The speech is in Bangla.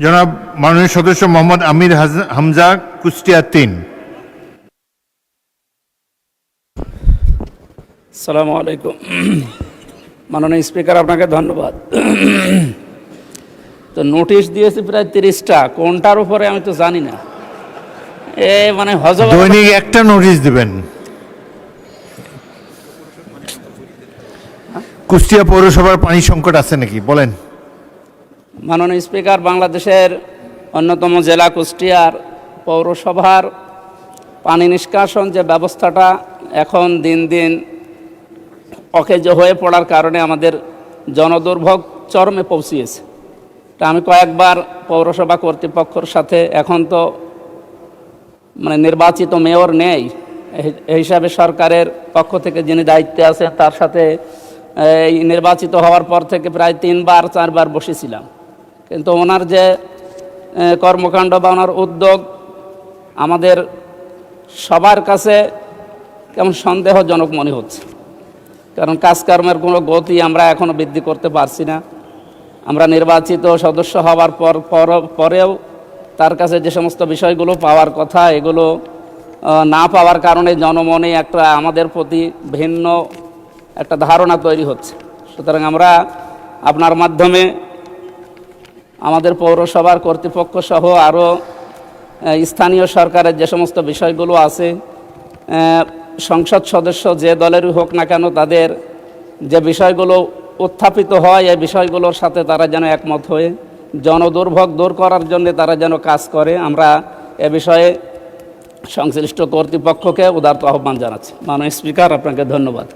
জনাব মাননীয় সদস্য মোহাম্মদ আমির হামজা, কুষ্টিয়া ৩। আসসালামু আলাইকুম। মাননীয় স্পিকার, আপনাকে ধন্যবাদ। তো নোটিশ দিয়েছি প্রায় 30টা, কোনটার উপরে আমি তো জানি না। মানে দৈনিক একটা নোটিশ দিবেন। কুষ্টিয়া পৌরসভার পানি সংকট আছে নাকি বলেন। মাননীয় স্পিকার, বাংলাদেশের অন্যতম জেলা কুষ্টিয়ার পৌরসভার পানি নিষ্কাশন যে ব্যবস্থাটা এখন দিন দিন অকেজ হয়ে পড়ার কারণে আমাদের জনদুর্ভোগ চরমে পৌঁছিয়েছে। তা আমি কয়েকবার পৌরসভা কর্তৃপক্ষের সাথে, এখন তো মানে নির্বাচিত মেয়র নেই, এই হিসাবে সরকারের পক্ষ থেকে যিনি দায়িত্বে আছেন তার সাথে এই নির্বাচিত হওয়ার পর থেকে প্রায় 3-4বার বসেছিলাম। কিন্তু ওনার যে কর্মকাণ্ড বা ওনার উদ্যোগ আমাদের সবার কাছে কেমন সন্দেহজনক মনে হচ্ছে, কারণ কাজকর্মের কোনো গতি আমরা এখনও বৃদ্ধি করতে পারছি না। আমরা নির্বাচিত সদস্য হওয়ার পরেও তার কাছে যে সমস্ত বিষয়গুলো পাওয়ার কথা, এগুলো না পাওয়ার কারণে জনমনে একটা আমাদের প্রতি ভিন্ন একটা ধারণা তৈরি হচ্ছে। সুতরাং আমরা আপনার মাধ্যমে আমাদের পৌরসভার কর্তৃপক্ষ সহ আরও স্থানীয় সরকারের যে সমস্ত বিষয়গুলো আছে, সংসদ সদস্য যে দলেরই হোক না কেন, তাদের যে বিষয়গুলো উত্থাপিত হয় এই বিষয়গুলোর সাথে তারা যেন একমত হয়ে জনদুর্ভোগ দূর করার জন্য তারা যেন কাজ করে, আমরা এ বিষয়ে সংশ্লিষ্ট কর্তৃপক্ষকে উদারত আহ্বান জানাচ্ছি। মাননীয় স্পিকার, আপনাকে ধন্যবাদ।